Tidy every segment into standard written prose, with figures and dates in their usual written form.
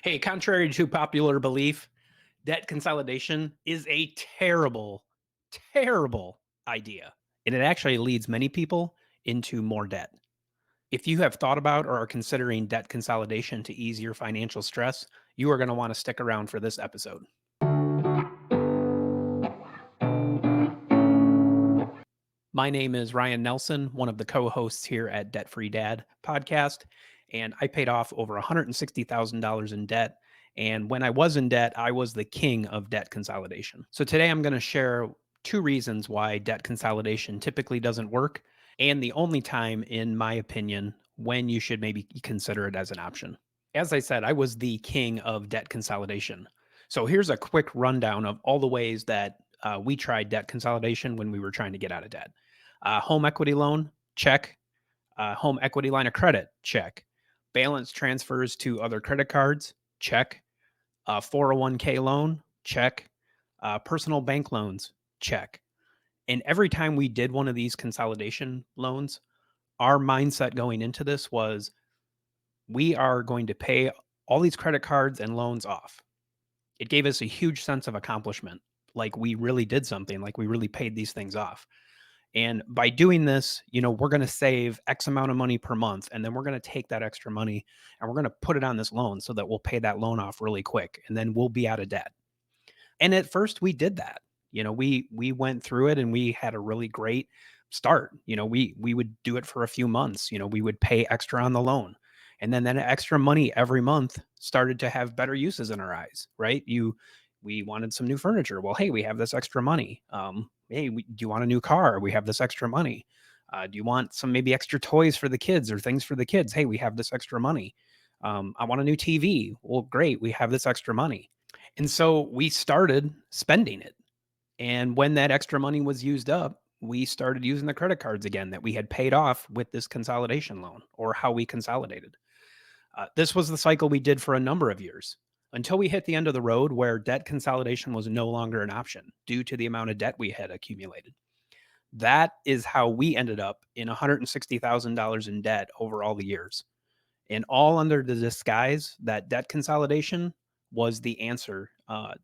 Hey, contrary to popular belief, debt consolidation is a terrible, terrible idea. And it actually leads many people into more debt. If you have thought about or are considering debt consolidation to ease your financial stress, you are going to want to stick around for this episode. My name is Ryan Nelson, one of the co hosts here at Debt Free Dad podcast. And I paid off over $160,000 in debt. And when I was in debt, I was the king of debt consolidation. So today I'm going to share two reasons why debt consolidation typically doesn't work, and the only time, in my opinion, when you should maybe consider it as an option. As I said, I was the king of debt consolidation. So here's a quick rundown of all the ways that we tried debt consolidation when we were trying to get out of debt. Home equity loan, check. Home equity line of credit, check. Balance transfers to other credit cards, check. 401k loan, check. Personal bank loans, check. And every time we did one of these consolidation loans, our mindset going into this was we are going to pay all these credit cards and loans off. It gave us a huge sense of accomplishment, like we really did something, like we really paid these things off. And by doing this, we're going to save X amount of money per month. And then we're going to take that extra money and we're going to put it on this loan so that we'll pay that loan off really quick. And then we'll be out of debt. And at first we did that. We went through it and we had a really great start. We would do it for a few months. We would pay extra on the loan. And then that extra money every month started to have better uses in our eyes, right? We wanted some new furniture. Well, hey, we have this extra money. Hey, do you want a new car? We have this extra money. Do you want some maybe extra toys for the kids or things for the kids? Hey, we have this extra money. I want a new TV. Well, great. We have this extra money. And so we started spending it. And when that extra money was used up, we started using the credit cards again that we had paid off with this consolidation loan, or how we consolidated. This was the cycle we did for a number of years until we hit the end of the road where debt consolidation was no longer an option due to the amount of debt we had accumulated. That is how we ended up in $160,000 in debt over all the years, and all under the disguise that debt consolidation was the answer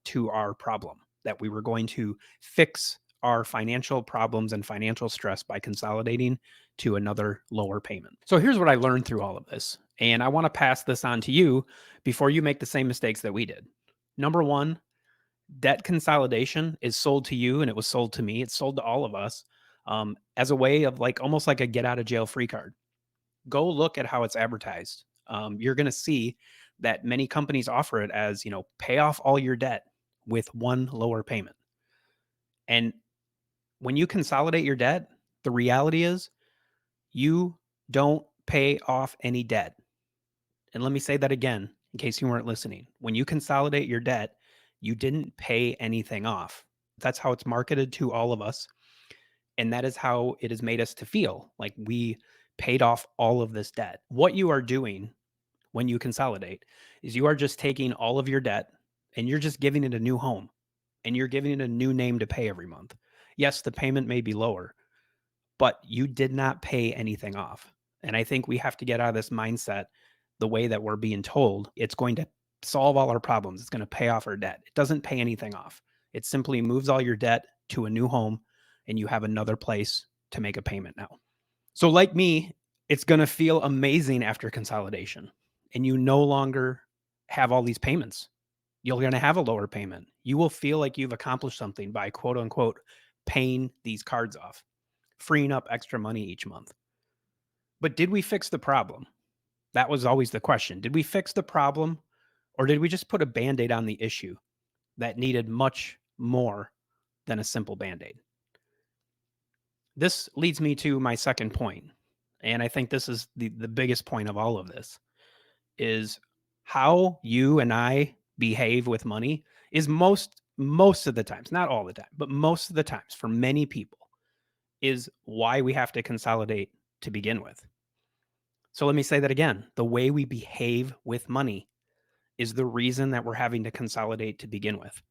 to our problem, that we were going to fix our financial problems and financial stress by consolidating to another lower payment. So here's what I learned through all of this. And I want to pass this on to you before you make the same mistakes that we did. Number one, debt consolidation is sold to you, and it was sold to me. It's sold to all of us as a way of like almost like a get out of jail free card. Go look at how it's advertised. You're going to see that many companies offer it as, pay off all your debt with one lower payment. And when you consolidate your debt, the reality is you don't pay off any debt. And let me say that again, in case you weren't listening. When you consolidate your debt, you didn't pay anything off. That's how it's marketed to all of us. And that is how it has made us to feel like we paid off all of this debt. What you are doing when you consolidate is you are just taking all of your debt and you're just giving it a new home, and you're giving it a new name to pay every month. Yes, the payment may be lower, but you did not pay anything off. And I think we have to get out of this mindset the way that we're being told it's going to solve all our problems. It's going to pay off our debt. It doesn't pay anything off. It simply moves all your debt to a new home and you have another place to make a payment now. So, like me, it's going to feel amazing after consolidation, and you no longer have all these payments. You're going to have a lower payment. You will feel like you've accomplished something by quote unquote paying these cards off, freeing up extra money each month. But did we fix the problem? That was always the question. Did we fix the problem, or did we just put a band aid on the issue that needed much more than a simple band aid? This leads me to my second point, and I think this is the biggest point of all of this, is how you and I behave with money is most of the times, not all the time, but most of the times for many people, is why we have to consolidate to begin with. So let me say that again. The way we behave with money is the reason that we're having to consolidate to begin with.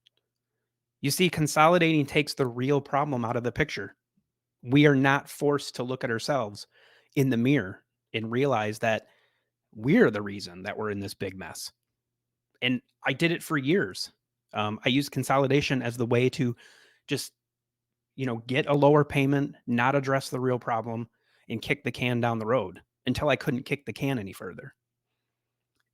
You see, consolidating takes the real problem out of the picture. We are not forced to look at ourselves in the mirror and realize that we're the reason that we're in this big mess. And I did it for years. I used consolidation as the way to just, get a lower payment, not address the real problem, and kick the can down the road until I couldn't kick the can any further.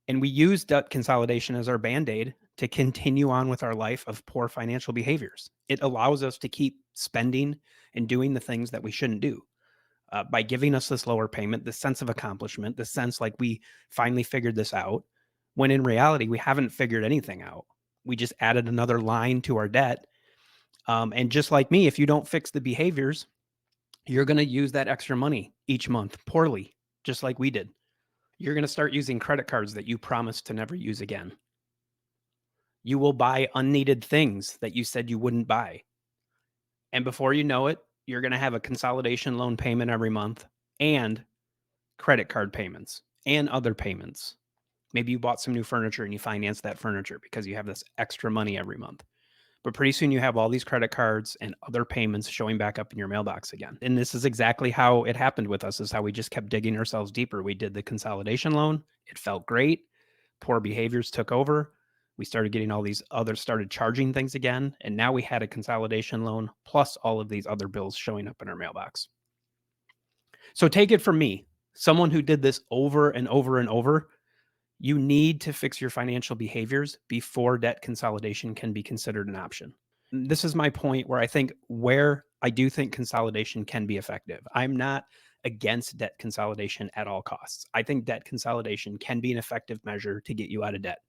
And we used debt consolidation as our band aid to continue on with our life of poor financial behaviors. It allows us to keep spending and doing the things that we shouldn't do by giving us this lower payment, this sense of accomplishment, this sense like we finally figured this out, when in reality, we haven't figured anything out. We just added another line to our debt. And just like me, if you don't fix the behaviors, you're going to use that extra money each month poorly, just like we did. You're going to start using credit cards that you promised to never use again. You will buy unneeded things that you said you wouldn't buy. And before you know it, you're going to have a consolidation loan payment every month and credit card payments and other payments. Maybe you bought some new furniture and you financed that furniture because you have this extra money every month. But pretty soon you have all these credit cards and other payments showing back up in your mailbox again. And this is exactly how it happened with us, is how we just kept digging ourselves deeper. We did the consolidation loan. It felt great. Poor behaviors took over. We started getting all these others started charging things again. And now we had a consolidation loan plus all of these other bills showing up in our mailbox. So take it from me, someone who did this over and over and over. You need to fix your financial behaviors before debt consolidation can be considered an option. This is my point where I do think consolidation can be effective. I'm not against debt consolidation at all costs. I think debt consolidation can be an effective measure to get you out of debt.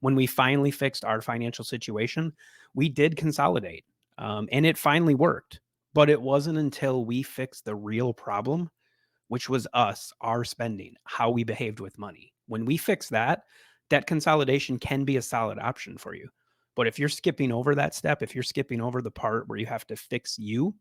When we finally fixed our financial situation, we did consolidate, and it finally worked. But it wasn't until we fixed the real problem, which was us, our spending, how we behaved with money. When we fix that, debt consolidation can be a solid option for you. But if you're skipping over that step, if you're skipping over the part where you have to fix you,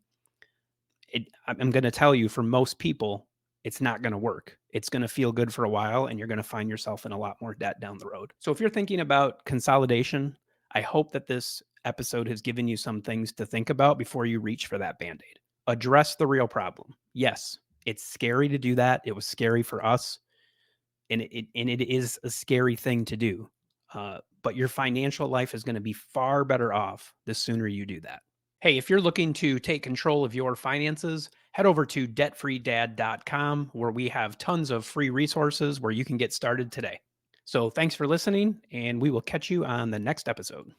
I'm going to tell you, for most people, it's not going to work. It's going to feel good for a while, and you're going to find yourself in a lot more debt down the road. So if you're thinking about consolidation, I hope that this episode has given you some things to think about before you reach for that band aid. Address the real problem. Yes, it's scary to do that. It was scary for us, and it is a scary thing to do. But your financial life is going to be far better off the sooner you do that. Hey, if you're looking to take control of your finances, head over to debtfreedad.com, where we have tons of free resources where you can get started today. So thanks for listening, and we will catch you on the next episode.